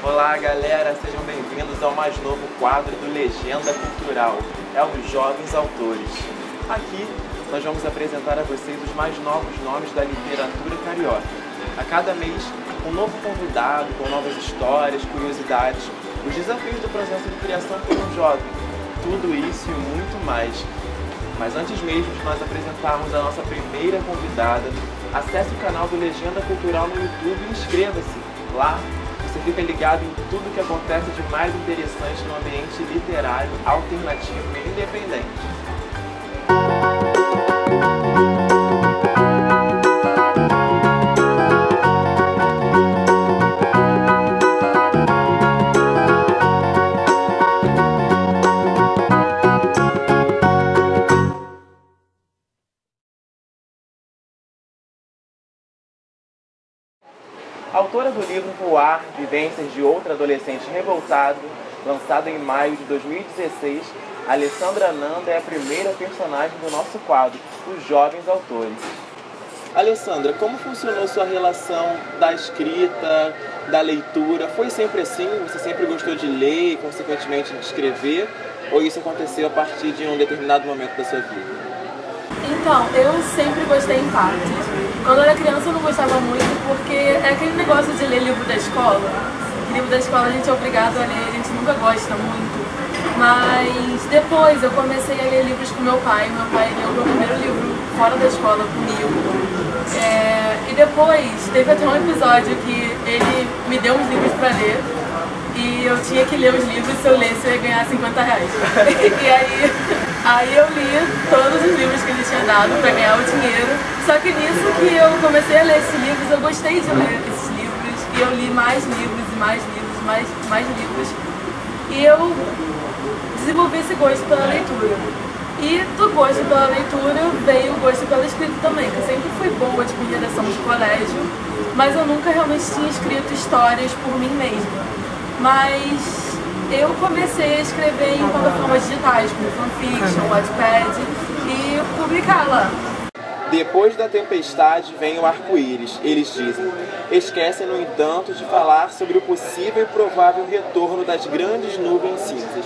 Olá galera, sejam bem-vindos ao mais novo quadro do Legenda Cultural, é o dos Jovens Autores. Aqui nós vamos apresentar a vocês os mais novos nomes da literatura carioca. A cada mês, um novo convidado, com novas histórias, curiosidades, os desafios do processo de criação por um jovem, tudo isso e muito mais. Mas antes mesmo de nós apresentarmos a nossa primeira convidada, acesse o canal do Legenda Cultural no YouTube e inscreva-se. Lá você fica ligado em tudo que acontece de mais interessante no ambiente literário, alternativo e independente. Autora do livro Voar, Vivências de Outro Adolescente Revoltado, lançado em maio de 2016, Alessandra Nanda é a primeira personagem do nosso quadro, Os Jovens Autores. Alessandra, como funcionou sua relação da escrita, da leitura? Foi sempre assim? Você sempre gostou de ler e, consequentemente, de escrever? Ou isso aconteceu a partir de um determinado momento da sua vida? Então, eu sempre gostei em partes. Quando eu era criança eu não gostava muito porque é aquele negócio de ler livro da escola. Livro da escola a gente é obrigado a ler, a gente nunca gosta muito. Mas depois eu comecei a ler livros com meu pai. Meu pai leu meu primeiro livro fora da escola comigo. E depois teve até um episódio que ele me deu uns livros pra ler. E eu tinha que ler os livros, se eu lesse eu ia ganhar 50 reais. E aí eu li todos os livros que ele tinha dado para ganhar o dinheiro. Só que nisso que eu comecei a ler esses livros, eu gostei de ler esses livros. E eu li mais livros e mais livros, mais livros. E eu desenvolvi esse gosto pela leitura. E do gosto pela leitura veio o gosto pela escrita também, que eu sempre fui boa de redação de colégio, mas eu nunca realmente tinha escrito histórias por mim mesma. Mas eu comecei a escrever em plataformas digitais, como fanfiction, Wattpad, e publicar lá. Depois da tempestade vem o arco-íris, eles dizem. Esquecem, no entanto, de falar sobre o possível e provável retorno das grandes nuvens cinzas.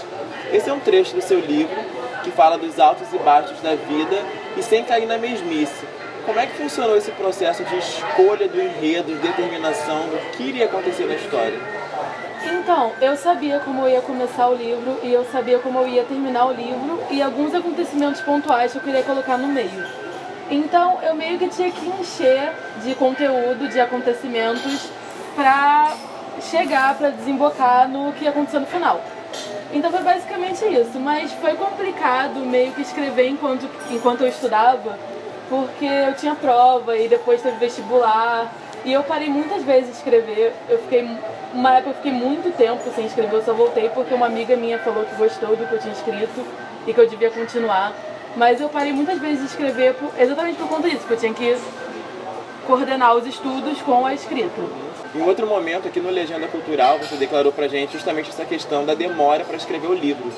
Esse é um trecho do seu livro que fala dos altos e baixos da vida e sem cair na mesmice. Como é que funcionou esse processo de escolha do enredo, de determinação do que iria acontecer na história? Então, eu sabia como eu ia começar o livro e eu sabia como eu ia terminar o livro e alguns acontecimentos pontuais que eu queria colocar no meio. Então, eu meio que tinha que encher de conteúdo, de acontecimentos pra chegar, pra desembocar no que ia acontecer no final. Então foi basicamente isso, mas foi complicado meio que escrever enquanto eu estudava, porque eu tinha prova e depois teve vestibular. E eu parei muitas vezes de escrever, uma época eu fiquei muito tempo sem escrever, eu só voltei porque uma amiga minha falou que gostou do que eu tinha escrito e que eu devia continuar. Mas eu parei muitas vezes de escrever exatamente por conta disso, porque eu tinha que coordenar os estudos com a escrita. Em outro momento, aqui no Legenda Cultural, você declarou pra gente justamente essa questão da demora para escrever o livro.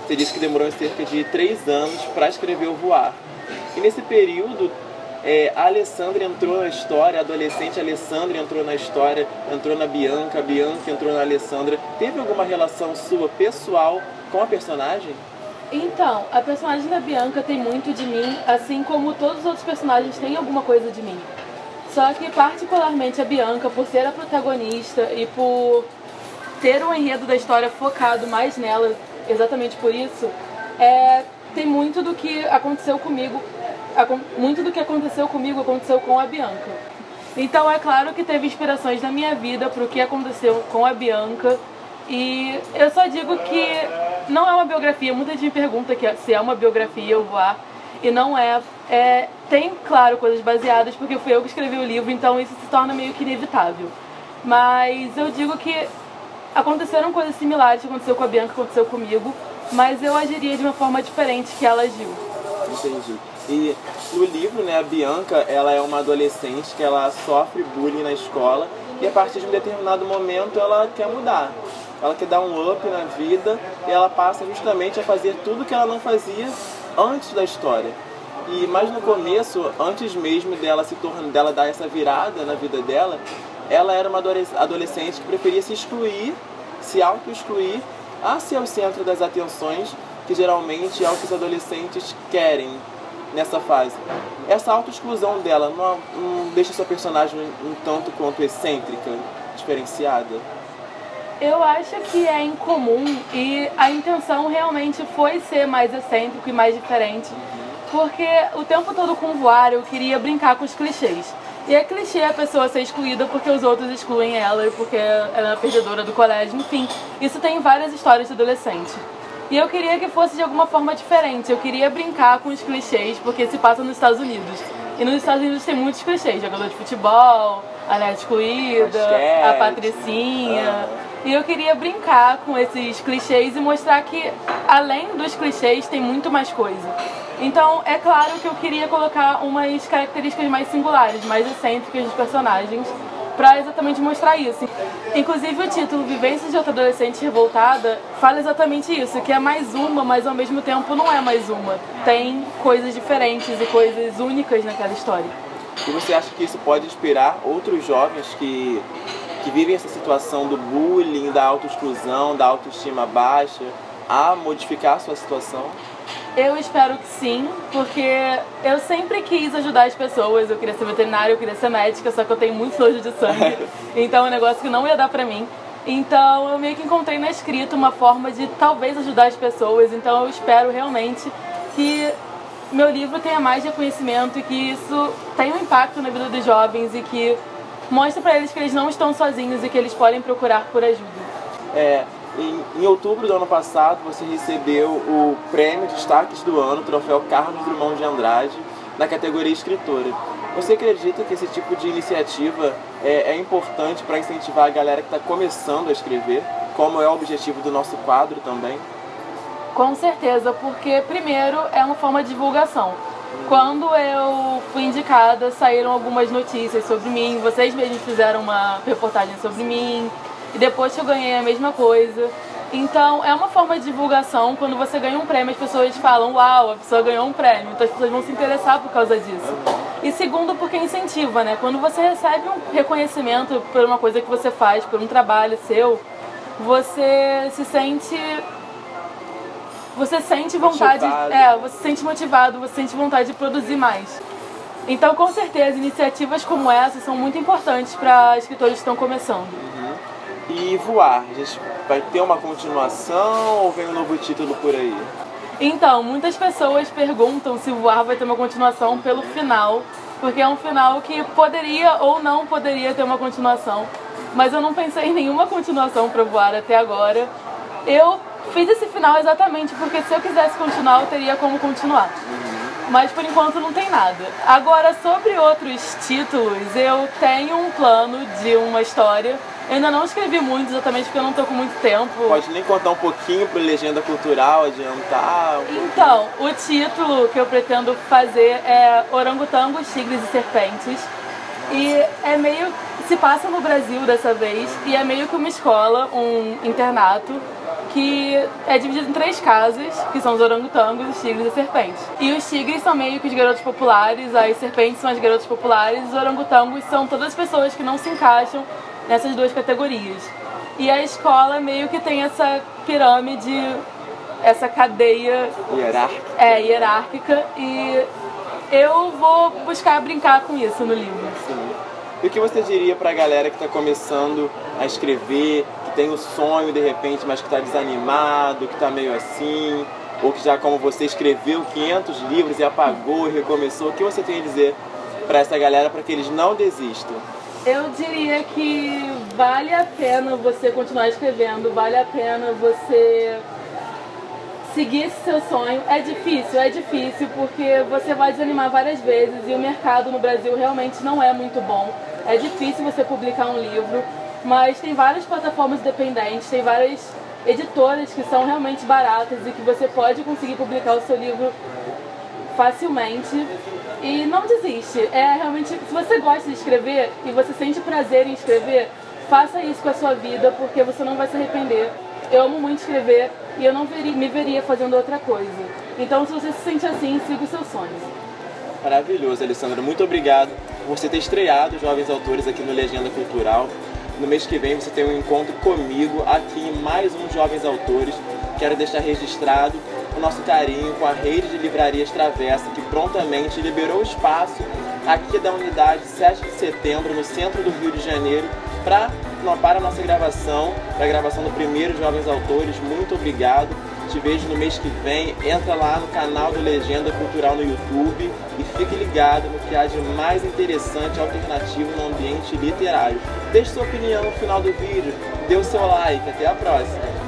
Você disse que demorou cerca de 3 anos para escrever o Voar. E nesse período, a Alessandra entrou na história, a adolescente Alessandra entrou na história, entrou na Bianca, a Bianca entrou na Alessandra. Teve alguma relação sua pessoal com a personagem? Então, a personagem da Bianca tem muito de mim, assim como todos os outros personagens têm alguma coisa de mim. Só que particularmente a Bianca, por ser a protagonista e por ter o enredo da história focado mais nela, exatamente por isso, tem muito do que aconteceu comigo. Muito do que aconteceu comigo aconteceu com a Bianca. Então é claro que teve inspirações na minha vida para o que aconteceu com a Bianca. E eu só digo que não é uma biografia. Muita gente me pergunta se é uma biografia o Voar. E não é. Tem, claro, coisas baseadas, porque fui eu que escrevi o livro, então isso se torna meio que inevitável. Mas eu digo que aconteceram coisas similares, que aconteceu com a Bianca, aconteceu comigo, mas eu agiria de uma forma diferente que ela agiu. Entendi. E no livro, né, a Bianca, ela é uma adolescente que ela sofre bullying na escola e a partir de um determinado momento ela quer mudar. Ela quer dar um up na vida e ela passa justamente a fazer tudo que ela não fazia antes da história. Mas no começo, antes mesmo dela dar essa virada na vida dela, ela era uma adolescente que preferia se excluir, se auto-excluir, a ser o centro das atenções, que geralmente é o que os adolescentes querem nessa fase. Essa auto-exclusão dela não deixa sua personagem um tanto quanto excêntrica, diferenciada? Eu acho que é incomum e a intenção realmente foi ser mais excêntrico e mais diferente, porque o tempo todo com Voar eu queria brincar com os clichês. E é clichê a pessoa ser excluída porque os outros excluem ela e porque ela é a perdedora do colégio, enfim. Isso tem em várias histórias de adolescente. E eu queria que fosse de alguma forma diferente, eu queria brincar com os clichês porque se passa nos Estados Unidos. E nos Estados Unidos tem muitos clichês, jogador de futebol, a neta excluída, a patricinha. E eu queria brincar com esses clichês e mostrar que além dos clichês tem muito mais coisa. Então é claro que eu queria colocar umas características mais singulares, mais excêntricas dos personagens, para exatamente mostrar isso. Inclusive o título Vivências de Outra Adolescente Revoltada fala exatamente isso, que é mais uma, mas ao mesmo tempo não é mais uma. Tem coisas diferentes e coisas únicas naquela história. E você acha que isso pode inspirar outros jovens que vivem essa situação do bullying, da autoexclusão, da autoestima baixa, a modificar a sua situação? Eu espero que sim, porque eu sempre quis ajudar as pessoas. Eu queria ser veterinária, eu queria ser médica, só que eu tenho muito nojo de sangue. Então é um negócio que não ia dar pra mim. Então eu meio que encontrei na escrita uma forma de talvez ajudar as pessoas. Então eu espero realmente que meu livro tenha mais reconhecimento e que isso tenha um impacto na vida dos jovens e que mostre pra eles que eles não estão sozinhos e que eles podem procurar por ajuda. Em outubro do ano passado, você recebeu o Prêmio Destaques do Ano, o troféu Carlos Drummond de Andrade, na categoria Escritora. Você acredita que esse tipo de iniciativa é importante para incentivar a galera que está começando a escrever, como é o objetivo do nosso quadro também? Com certeza, porque primeiro é uma forma de divulgação. Quando eu fui indicada, saíram algumas notícias sobre mim, vocês mesmos fizeram uma reportagem sobre mim, e depois que eu ganhei a mesma coisa. Então é uma forma de divulgação. Quando você ganha um prêmio, as pessoas falam: uau, a pessoa ganhou um prêmio, então as pessoas vão se interessar por causa disso. E segundo, porque incentiva, né? Quando você recebe um reconhecimento por uma coisa que você faz, por um trabalho seu, você se sente... Você sente vontade... você se sente motivado, você sente vontade de produzir mais. Então, com certeza, iniciativas como essa são muito importantes para escritores que estão começando. E Voar, a gente vai ter uma continuação ou vem um novo título por aí? Então, muitas pessoas perguntam se Voar vai ter uma continuação pelo final, porque é um final que poderia ou não poderia ter uma continuação, mas eu não pensei em nenhuma continuação para Voar até agora. Eu fiz esse final exatamente porque se eu quisesse continuar, eu teria como continuar. Mas por enquanto não tem nada. Agora, sobre outros títulos, eu tenho um plano de uma história. Eu ainda não escrevi muito, exatamente porque eu não tô com muito tempo. Pode nem contar um pouquinho pro Legenda Cultural, adiantar? Então, o título que eu pretendo fazer é Orangotangos, Tigres e Serpentes. E é meio... se passa no Brasil dessa vez, e é meio que uma escola, um internato, que é dividido em 3 casas, que são os orangotangos, os tigres e as serpentes. E os tigres são meio que os garotos populares, as serpentes são as garotas populares, e os orangotangos são todas as pessoas que não se encaixam nessas 2 categorias. E a escola meio que tem essa pirâmide, essa cadeia hierárquica, e eu vou buscar brincar com isso no livro. Sim. E o que você diria pra galera que está começando a escrever, que tem o sonho de repente, mas que está desanimado, que está meio assim, ou que já, como você, escreveu 500 livros e apagou e recomeçou? O que você tem a dizer para essa galera para que eles não desistam? Eu diria que vale a pena você continuar escrevendo, vale a pena você seguir esse seu sonho. É difícil porque você vai desanimar várias vezes e o mercado no Brasil realmente não é muito bom. É difícil você publicar um livro, mas tem várias plataformas independentes, tem várias editoras que são realmente baratas e que você pode conseguir publicar o seu livro facilmente. E não desiste. Realmente, se você gosta de escrever e você sente prazer em escrever, faça isso com a sua vida, porque você não vai se arrepender. Eu amo muito escrever e eu não me veria fazendo outra coisa. Então, se você se sente assim, siga os seus sonhos. Maravilhoso, Alessandra. Muito obrigado por você ter estreado Jovens Autores aqui no Legenda Cultural. No mês que vem você tem um encontro comigo aqui em mais um Jovens Autores. Quero deixar registrado o nosso carinho com a rede de livrarias Travessa, que prontamente liberou espaço aqui da unidade 7 de setembro, no centro do Rio de Janeiro, para a nossa gravação, para a gravação do primeiro Jovens Autores. Muito obrigado. Te vejo no mês que vem. Entra lá no canal do Legenda Cultural no YouTube e fique ligado no que há de mais interessante e alternativo no ambiente literário. Deixe sua opinião no final do vídeo, dê o seu like. Até a próxima!